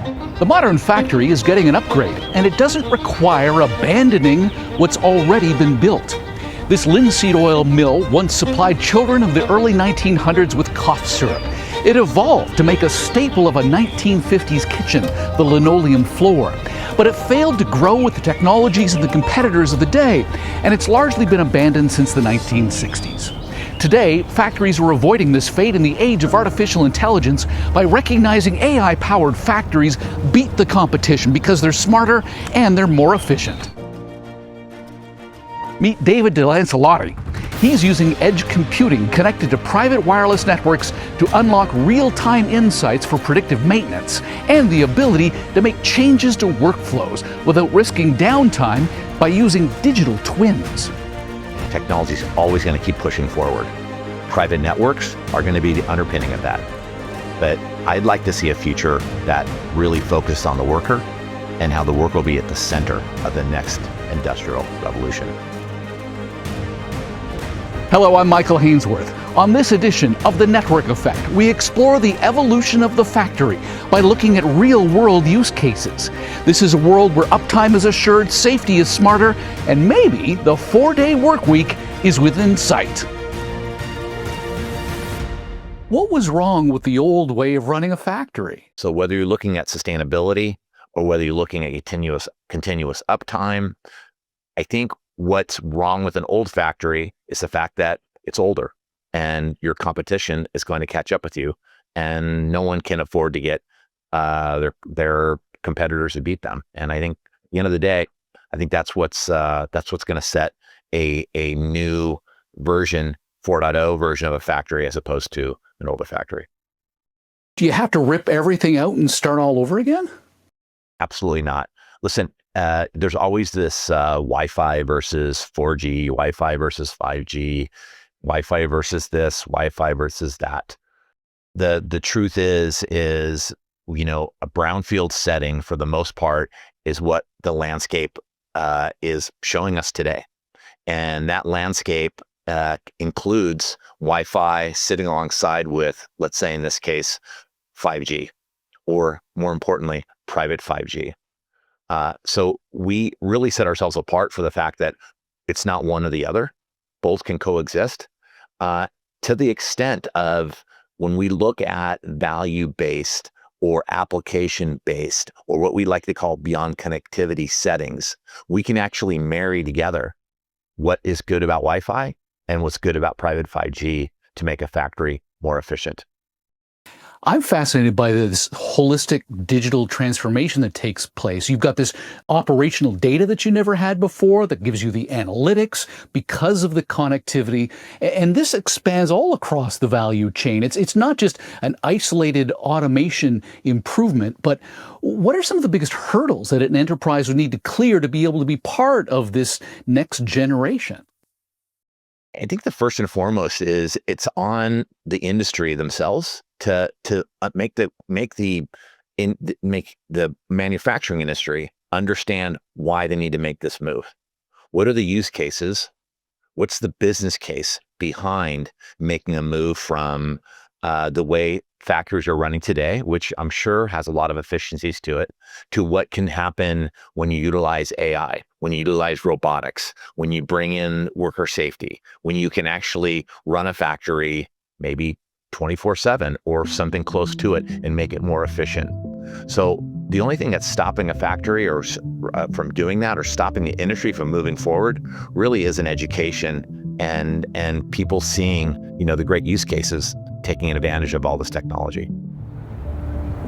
The modern factory is getting an upgrade, and it doesn't require abandoning what's already been built. This linseed oil mill once supplied children of the early 1900s with cough syrup. It evolved to make a staple of a 1950s kitchen, the linoleum floor. But it failed to grow with the technologies and the competitors of the day, and it's largely been abandoned since the 1960s. Today, factories are avoiding this fate in the age of artificial intelligence by recognizing AI-powered factories beat the competition because they're smarter and they're more efficient. Meet David Lancellotti. He's using edge computing connected to private wireless networks to unlock real-time insights for predictive maintenance and the ability to make changes to workflows without risking downtime by using digital twins. Technology is always going to keep pushing forward. Private networks are going to be the underpinning of that. But I'd like to see a future that really focuses on the worker and how the worker will be at the center of the next industrial revolution. Hello, I'm Michael Hainsworth. On this edition of The Network Effect, we explore the evolution of the factory by looking at real-world use cases. This is a world where uptime is assured, safety is smarter, and maybe the 4-day work week is within sight. What was wrong with the old way of running a factory? So whether you're looking at sustainability or whether you're looking at continuous uptime, I think what's wrong with an old factory is the fact that it's older and your competition is going to catch up with you, and no one can afford to get their competitors to beat them. And I think at the end of the day, I think that's what's going to set a new version, 4.0 version of a factory as opposed to an older factory. Do you have to rip everything out and start all over again? Absolutely not. Listen, there's always this Wi-Fi versus 4G, Wi-Fi versus 5G, Wi-Fi versus this, Wi-Fi versus that. The truth is, a brownfield setting for the most part is what the landscape is showing us today. And that landscape includes Wi-Fi sitting alongside with, let's say in this case, 5G, or more importantly, private 5G. So we really set ourselves apart for the fact that it's not one or the other. Both can coexist to the extent of when we look at value-based or application-based, or what we like to call beyond connectivity settings, we can actually marry together what is good about Wi-Fi and what's good about private 5G to make a factory more efficient. I'm fascinated by this holistic digital transformation that takes place. You've got this operational data that you never had before that gives you the analytics because of the connectivity. And this expands all across the value chain. It's not just an isolated automation improvement, but what are some of the biggest hurdles that an enterprise would need to clear to be able to be part of this next generation? I think the first and foremost is it's on the industry themselves to make the manufacturing industry understand why they need to make this move. What are the use cases? What's the business case behind making a move from the way factories are running today, which I'm sure has a lot of efficiencies to it, to what can happen when you utilize AI, when you utilize robotics, when you bring in worker safety, when you can actually run a factory maybe 24/7 or something close to it and make it more efficient. So the only thing that's stopping a factory or from doing that, or stopping the industry from moving forward, really is an education and people seeing, the great use cases, taking advantage of all this technology.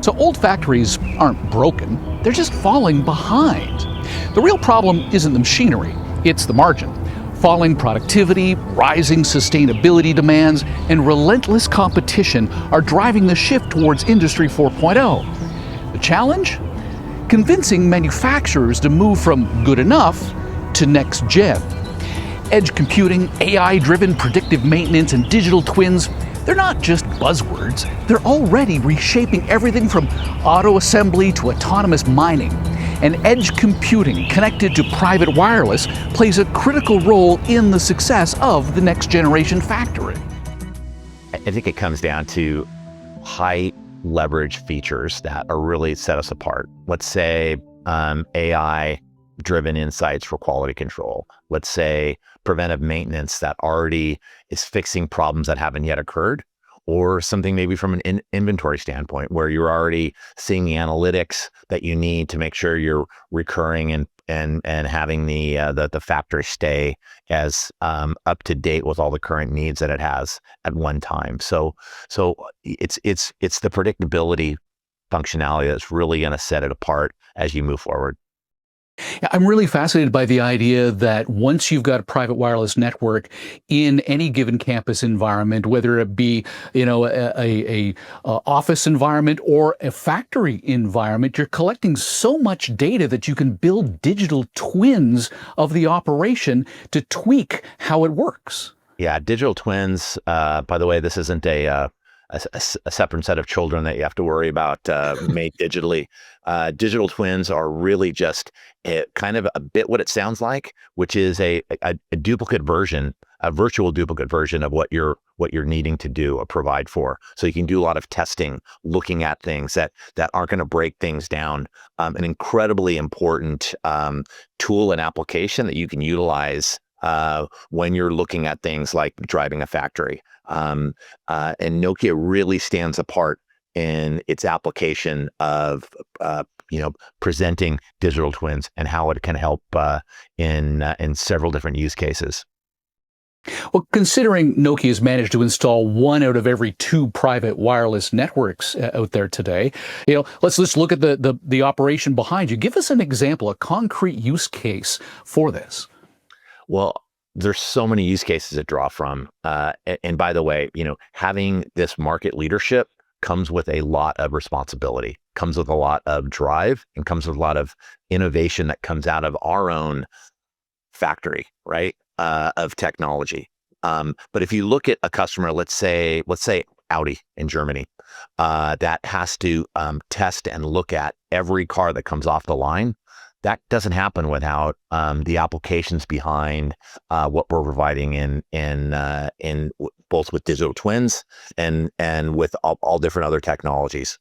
So old factories aren't broken, they're just falling behind. The real problem isn't the machinery, it's the margin. Falling productivity, rising sustainability demands, and relentless competition are driving the shift towards Industry 4.0. The challenge? Convincing manufacturers to move from good enough to next gen. Edge computing, AI-driven predictive maintenance, and digital twins, they're not just buzzwords, they're already reshaping everything from auto assembly to autonomous mining. And edge computing connected to private wireless plays a critical role in the success of the next generation factory. I think it comes down to high leverage features that are really set us apart. Let's say AI driven insights for quality control. Let's say preventive maintenance that already is fixing problems that haven't yet occurred, or something maybe from an inventory standpoint where you're already seeing the analytics that you need to make sure you're recurring and having the factory stay as up to date with all the current needs that it has at one time. So it's the predictability functionality that's really going to set it apart as you move forward. Yeah, I'm really fascinated by the idea that once you've got a private wireless network in any given campus environment, whether it be a office environment or a factory environment, you're collecting so much data that you can build digital twins of the operation to tweak how it works. Yeah, digital twins. By the way, this isn't a separate set of children that you have to worry about made digitally. Digital twins are really just kind of a bit what it sounds like, which is a duplicate version, a virtual duplicate version of what you're needing to do or provide for. So you can do a lot of testing, looking at things that aren't going to break things down. An incredibly important tool and application that you can utilize when you're looking at things like driving a factory. And Nokia really stands apart in its application of presenting digital twins and how it can help in several different use cases. Well, considering Nokia's managed to install 1 out of every 2 private wireless networks out there today, let's look at the operation behind you. Give us an example, a concrete use case for this. Well, there's so many use cases to draw from. And by the way, having this market leadership comes with a lot of responsibility, comes with a lot of drive, and comes with a lot of innovation that comes out of our own factory, right, of technology. But if you look at a customer, let's say Audi in Germany, that has to test and look at every car that comes off the line. That doesn't happen without the applications behind what we're providing in both with digital twins and with all different other technologies.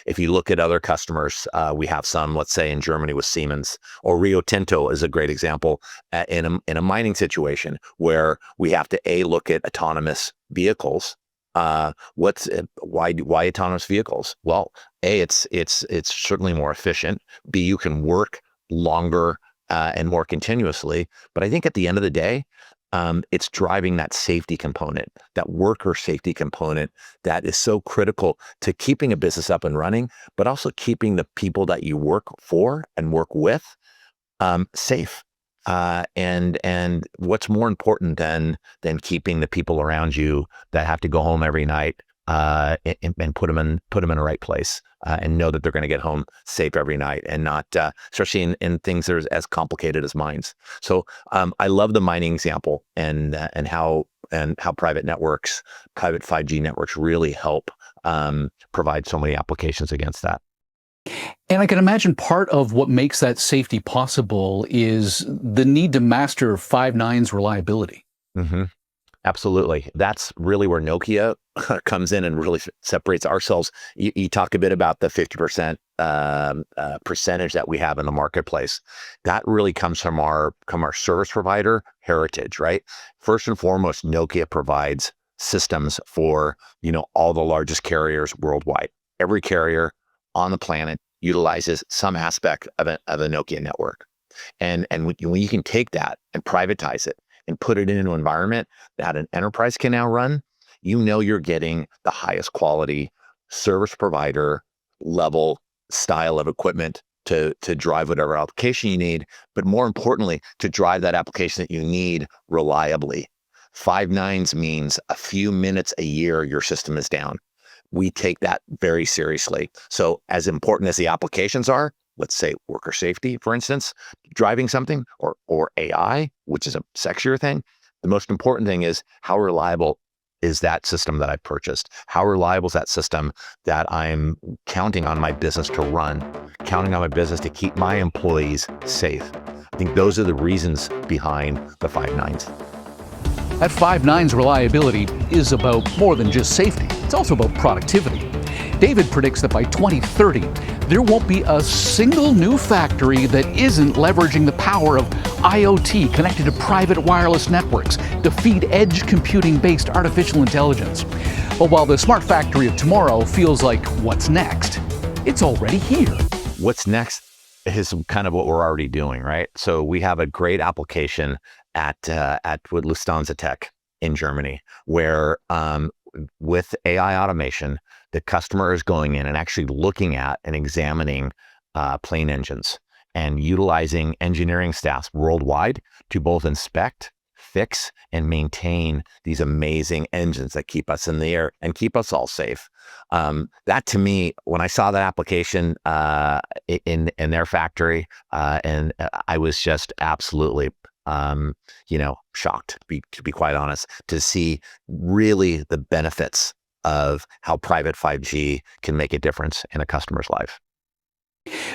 If you look at other customers, we have some, let's say in Germany with Siemens, or Rio Tinto is a great example in a mining situation where we have to look at autonomous vehicles. Why autonomous vehicles? Well, it's certainly more efficient. B, you can work longer and more continuously. But I think at the end of the day, it's driving that safety component, that worker safety component that is so critical to keeping a business up and running, but also keeping the people that you work for and work with safe. And what's more important than keeping the people around you that have to go home every night and put them in the right place and know that they're going to get home safe every night, and not especially in things that are as complicated as mines. So I love the mining example and how private networks, private 5G networks really help provide so many applications against that. And I can imagine part of what makes that safety possible is the need to master 5.9's reliability. Mm-hmm. Absolutely. That's really where Nokia comes in and really separates ourselves. You talk a bit about the 50% percentage that we have in the marketplace. That really comes from our service provider heritage, right? First and foremost, Nokia provides systems for all the largest carriers worldwide. Every carrier on the planet utilizes some aspect of a Nokia network. And when you can take that and privatize it and put it in an environment that an enterprise can now run, you're getting the highest quality service provider level style of equipment to drive whatever application you need, but more importantly, to drive that application that you need reliably. 5.9's means a few minutes a year your system is down. We take that very seriously. So as important as the applications are, let's say worker safety, for instance, driving something, or AI, which is a sexier thing, the most important thing is how reliable is that system that I purchased? How reliable is that system that I'm counting on my business to run, counting on my business to keep my employees safe? I think those are the reasons behind the 5.9's. That 5.9's reliability is about more than just safety. It's also about productivity. David predicts that by 2030, there won't be a single new factory that isn't leveraging the power of IoT connected to private wireless networks to feed edge computing-based artificial intelligence. But while the smart factory of tomorrow feels like what's next, it's already here. What's next is kind of what we're already doing, right? So we have a great application at Lufthansa Tech in Germany, where with AI automation, the customer is going in and actually looking at and examining plane engines and utilizing engineering staffs worldwide to both inspect, fix, and maintain these amazing engines that keep us in the air and keep us all safe. That to me, when I saw that application in their factory, and I was just absolutely shocked, to be quite honest, to see really the benefits of how private 5G can make a difference in a customer's life.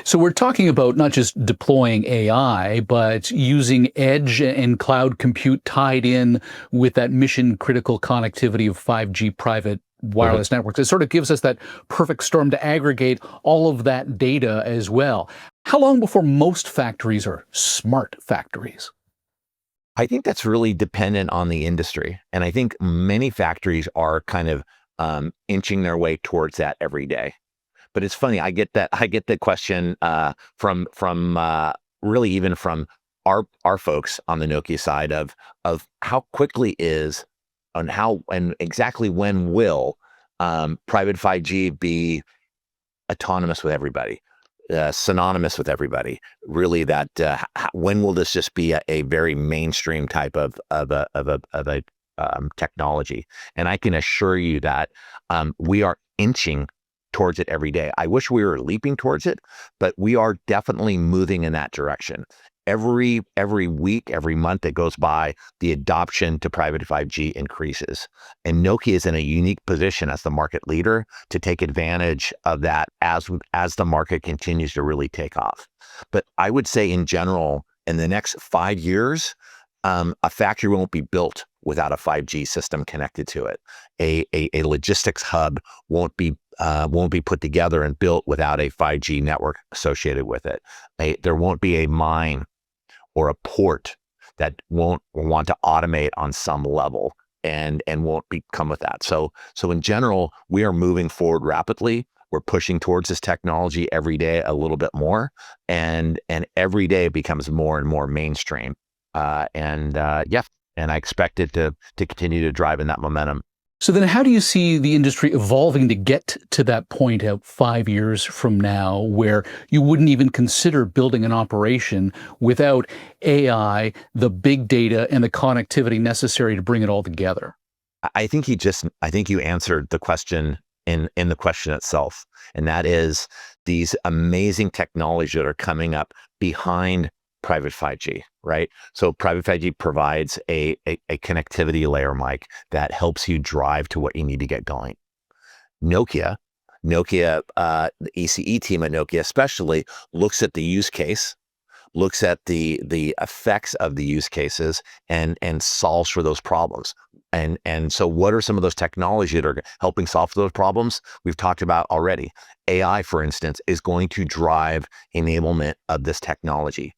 So we're talking about not just deploying AI, but using edge and cloud compute tied in with that mission critical connectivity of 5G private wireless networks. It sort of gives us that perfect storm to aggregate all of that data as well. How long before most factories are smart factories? I think that's really dependent on the industry. And I think many factories are kind of inching their way towards that every day. But it's funny, I get the question from really even from our folks on the Nokia side of how quickly is and exactly when will private 5G be autonomous with everybody, synonymous with everybody. Really, that when will this just be a very mainstream type of a technology? And I can assure you that we are inching towards it every day. I wish we were leaping towards it, but we are definitely moving in that direction. Every week, every month that goes by, the adoption to private 5G increases. And Nokia is in a unique position as the market leader to take advantage of that as the market continues to really take off. But I would say in general, in the next 5 years, a factory won't be built without a 5G system connected to it. A logistics hub won't be put together and built without a 5G network associated with it. There won't be a mine or a port that won't want to automate on some level and won't come with that. So in general, we are moving forward rapidly. We're pushing towards this technology every day a little bit more, and every day it becomes more and more mainstream. And I expect it to continue to drive in that momentum. So then how do you see the industry evolving to get to that point out 5 years from now where you wouldn't even consider building an operation without AI, the big data, and the connectivity necessary to bring it all together? I think you answered the question in the question itself. And that is these amazing technologies that are coming up behind private 5G, right? So private 5G provides a connectivity layer, Mike, that helps you drive to what you need to get going. Nokia, the ECE team at Nokia especially looks at the use case, looks at the effects of the use cases and solves for those problems. And so what are some of those technologies that are helping solve those problems? We've talked about already. AI, for instance, is going to drive enablement of this technology.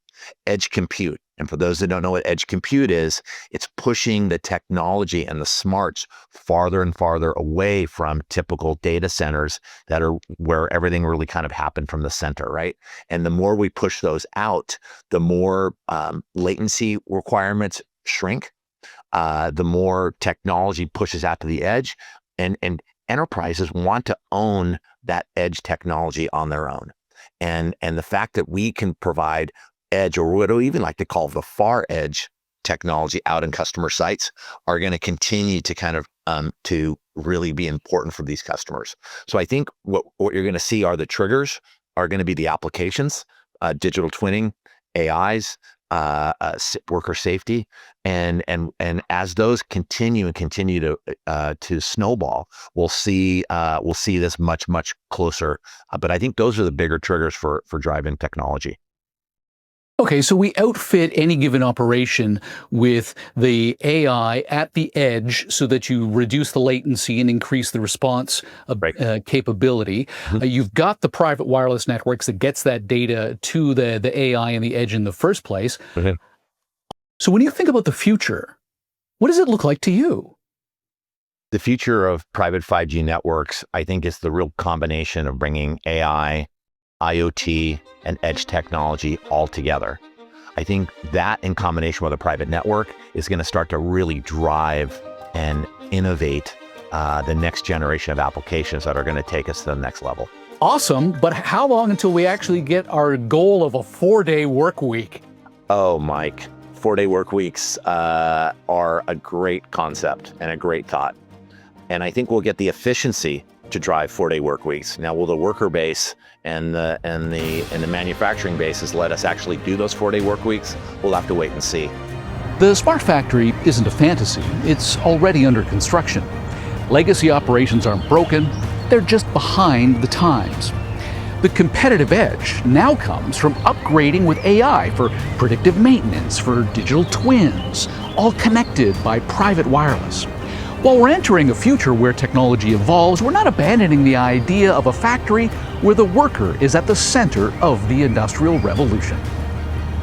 Edge compute. And for those that don't know what edge compute is, it's pushing the technology and the smarts farther and farther away from typical data centers that are where everything really kind of happened from the center, right? And the more we push those out, the more latency requirements shrink, the more technology pushes out to the edge, and enterprises want to own that edge technology on their own. And the fact that we can provide edge, or what we even like to call the far edge technology out in customer sites, are going to continue to kind of to really be important for these customers. So I think what you're going to see are the triggers are going to be the applications, digital twinning, AIs, worker safety, and as those continue to snowball, we'll see this much closer. But I think those are the bigger triggers for driving technology. Okay, so we outfit any given operation with the AI at the edge so that you reduce the latency and increase the response Right. capability. Mhm. You've got the private wireless networks that gets that data to the AI and the edge in the first place. Mhm. So when you think about the future, what does it look like to you? The future of private 5G networks, I think, is the real combination of bringing AI, IoT, and edge technology all together. I think that in combination with a private network is going to start to really drive and innovate the next generation of applications that are going to take us to the next level. Awesome, but how long until we actually get our goal of a 4-day work week? Oh, Mike, 4-day work weeks are a great concept and a great thought. And I think we'll get the efficiency to drive 4-day work weeks. Now, will the worker base and the manufacturing bases let us actually do those 4-day work weeks? We'll have to wait and see. The smart factory isn't a fantasy, it's already under construction. Legacy operations aren't broken, they're just behind the times. The competitive edge now comes from upgrading with AI for predictive maintenance, for digital twins, all connected by private wireless. While we're entering a future where technology evolves, we're not abandoning the idea of a factory where the worker is at the center of the Industrial Revolution.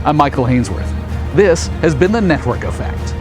I'm Michael Hainsworth. This has been The Network Effect.